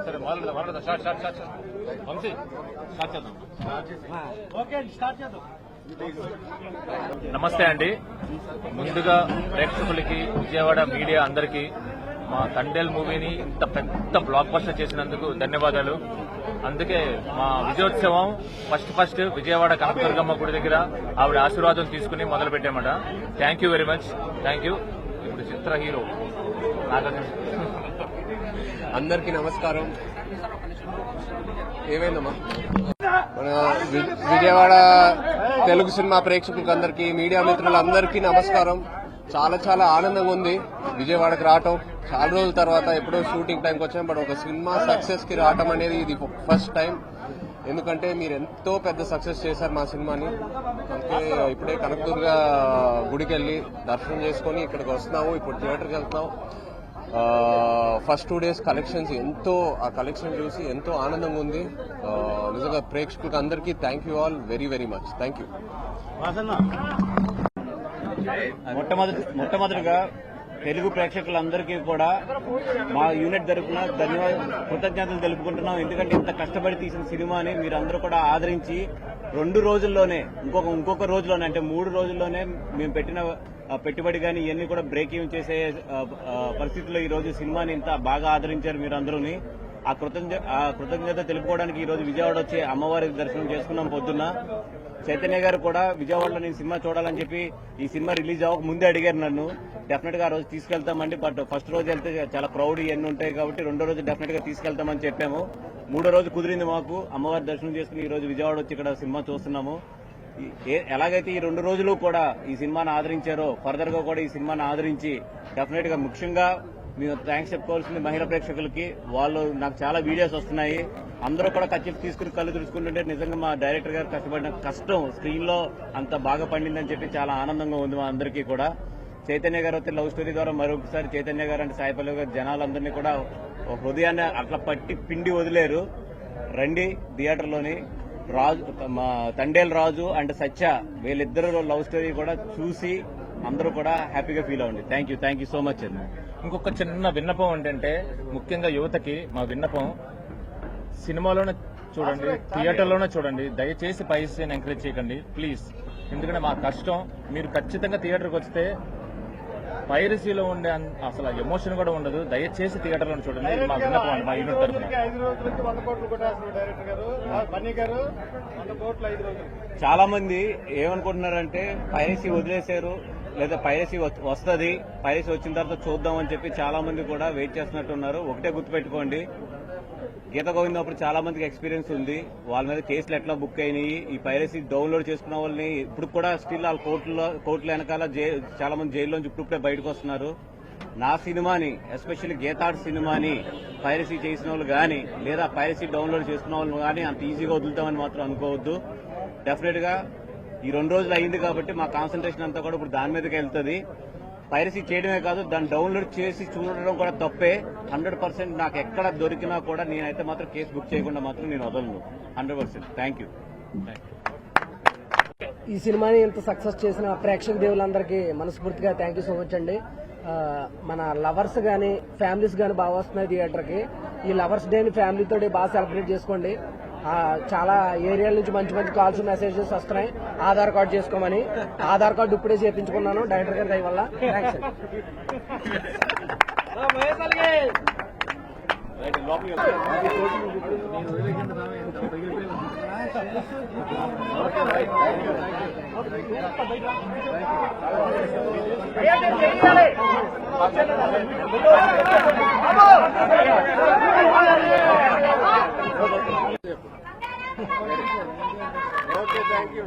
సరే నమస్తే అండి. ముందుగా ప్రేక్షకులకి, విజయవాడ మీడియా అందరికీ మా తండేల్ మూవీని ఇంత పెద్ద బ్లాక్ బస్టర్ చేసినందుకు ధన్యవాదాలు. అందుకే మా విజయోత్సవం ఫస్ట్ విజయవాడ కనకదుర్గమ్మ గుడి దగ్గర ఆవిడ ఆశీర్వాదం తీసుకుని మొదలు పెట్టామట. Thank you very much. Thank you. ఇప్పుడు చిత్ర హీరో నాగార్జున. అందరికీ నమస్కారం. ఏమైందమ్మా? మన విజయవాడ తెలుగు సినిమా ప్రేక్షకులకు అందరికీ, మీడియా మిత్రులందరికీ నమస్కారం. చాలా చాలా ఆనందంగా ఉంది విజయవాడకి రావటం. చాలా రోజుల తర్వాత ఎప్పుడో షూటింగ్ టైంకి వచ్చాం, బట్ ఒక సినిమా సక్సెస్ కి రావటం అనేది ఇది ఫస్ట్ టైం. ఎందుకంటే మీరు ఎంతో పెద్ద సక్సెస్ చేశారు మా సినిమాని. అందుకే ఇప్పుడే కనకదుర్గ గుడికి వెళ్లి దర్శనం చేసుకుని ఇక్కడికి వస్తున్నాము. ఇప్పుడు థియేటర్కి వెళ్తున్నాం. ఫస్ట్ 2 days కలెక్షన్స్ ఆ కలెక్షన్ చూసి ఎంతో ఆనందంగా ఉంది. నిజంగా ప్రేక్షకులకు అందరికీ thank you all very very much. Thank you. మొట్టమొదటిగా తెలుగు ప్రేక్షకులందరికీ కూడా మా యూనిట్ తరఫున కృతజ్ఞతలు తెలుపుకుంటున్నాం. ఎందుకంటే ఇంత కష్టపడి తీసిన సినిమాని మీరందరూ కూడా ఆదరించి 2 రోజుల్లోనే ఇంకొక రోజులోనే అంటే 3 రోజుల్లోనే మేము పెట్టిన పెట్టుబడి కానీ ఇవన్నీ కూడా బ్రేక్ ఈవెన్ చేసే పరిస్థితుల్లో ఈ రోజు సినిమాని ఇంత బాగా ఆదరించారు మీరందరూని. ఆ కృతజ్ఞత తెలుపుకోవడానికి ఈ రోజు విజయవాడ వచ్చి అమ్మవారి దర్శనం చేసుకున్నాం. పొద్దున్న చైతన్య గారు కూడా విజయవాడలో నేను సినిమా చూడాలని చెప్పి ఈ సినిమా రిలీజ్ అవ్వక ముందే అడిగారు నన్ను. డెఫినెట్ గా ఆ రోజు తీసుకెళ్తామండి, బట్ ఫస్ట్ రోజు వెళ్తే చాలా క్రౌడ్ ఇవన్నీ ఉంటాయి కాబట్టి 2వ రోజు డెఫినెట్ గా తీసుకెళ్తామని చెప్పాము. 3వ రోజు కుదిరింది మాకు. అమ్మవారి దర్శనం చేసుకుని ఈ రోజు విజయవాడ వచ్చి ఇక్కడ సినిమా చూస్తున్నాము. ఎలాగైతే ఈ 2 రోజులు కూడా ఈ సినిమాను ఆదరించారో ఫర్దర్ గా కూడా ఈ సినిమాను ఆదరించి డెఫినెట్ గా ముఖ్యంగా మేము థ్యాంక్స్ చెప్పుకోవాల్సింది మహిళా ప్రేక్షకులకి. వాళ్ళు నాకు చాలా వీడియోస్ వస్తున్నాయి. అందరూ కూడా కచ్చిప్ తీసుకుని కళ్ళు తుడుచుకుంటుంటే నిజంగా మా డైరెక్టర్ గారు కష్టపడిన కష్టం స్క్రీన్ లో అంత బాగా పండిందని చెప్పి చాలా ఆనందంగా ఉంది మా అందరికీ కూడా. చైతన్య గారు అయితే లవ్ స్టోరీ ద్వారా మరొకసారి చైతన్య గారు అంటే సాయిపల్లి గారు జనాలందరినీ కూడా హృదయాన్ని అట్లా పిండి వదిలేరు. రండి థియేటర్లోని తండేల్ రాజు అండ్ సత్య వీళ్ళిద్దరు లవ్ స్టోరీ కూడా చూసి అందరూ కూడా హ్యాపీగా ఫీల్ అవ్వండి. థ్యాంక్ యూ సో మచ్ అండి. ఇంకొక చిన్న విన్నపం ఏంటంటే, ముఖ్యంగా యువతకి మా విన్నపం, సినిమాలోనే చూడండి, థియేటర్లోనే చూడండి. దయచేసి పైసని ఎంకరేజ్ చేయకండి ప్లీజ్. ఎందుకంటే మా కష్టం. మీరు ఖచ్చితంగా థియేటర్కి వస్తే పైరసీలో ఉండే అసలు ఎమోషన్ కూడా ఉండదు. దయచేసి థియేటర్లో చూడండి. ఇది మా విన్నపం, మా యూనిట్ తరఫున. చాలా మంది ఏమనుకుంటున్నారంటే పైరసీ వదిలేశారు లేదా పైరసీ వస్తుంది, పైరసీ వచ్చిన తర్వాత చూద్దామని చెప్పి చాలా మంది కూడా వెయిట్ చేస్తున్నట్టున్నారు. ఒకటే గుర్తుపెట్టుకోండి, గీత గోవిందప్పుడు చాలా మందికి ఎక్స్పీరియన్స్ ఉంది. వాళ్ళ మీద కేసులు ఎట్లా బుక్ అయినాయి. ఈ పైరసీ డౌన్లోడ్ చేసుకున్న వాళ్ళని ఇప్పుడు కూడా స్టిల్ వాళ్ళ కోర్టుల వెనకాల చాలా మంది జైల్లోంచి ఇప్పుడే బయటకు వస్తున్నారు. నా సినిమాని ఎస్పెషల్లీ గీతాడ్ సినిమాని పైరసీ చేసిన వాళ్ళు కానీ లేదా పైరసీ డౌన్లోడ్ చేసుకున్న వాళ్ళు కానీ అంత ఈజీగా వదులుతామని మాత్రం అనుకోవద్దు. డెఫినెట్ గా ఈ 2 రోజులు అయింది కాబట్టి మా కాన్సన్ట్రేషన్ అంతా కూడా ఇప్పుడు దాని మీదకి వెళ్తుంది. పైరసీ చేయడమే కాదు, దాన్ని డౌన్లోడ్ చేసి చూడడం కూడా తప్పే. 100% నాకు ఎక్కడ దొరికినా కూడా నేనైతే మాత్రం కేసు బుక్ చేయకుండా మాత్రం నేను వదలను. 100%. Thank you. ఈ సినిమాని ఇంత సక్సెస్ చేసిన ప్రేక్షక దేవులందరికీ మనస్ఫూర్తిగా థ్యాంక్ యూ సో మచ్ అండి. మన లవర్స్ గానీ ఫ్యామిలీస్ గానీ బాగా వస్తున్నాయి థియేటర్కి. ఈ లవర్స్ డేని ఫ్యామిలీతో బాగా సెలబ్రేట్ చేసుకోండి. చాలా ఏరియాల నుంచి మంచి మంచి కాల్స్ మెసేజెస్ వస్తున్నాయి ఆధార్ కార్డు చేసుకోమని. ఆధార్ కార్డు ఇప్పుడే చేయించుకున్నాను డైరెక్టర్ గారి దయ వల్ల. థ్యాంక్స్. Okay, thank you.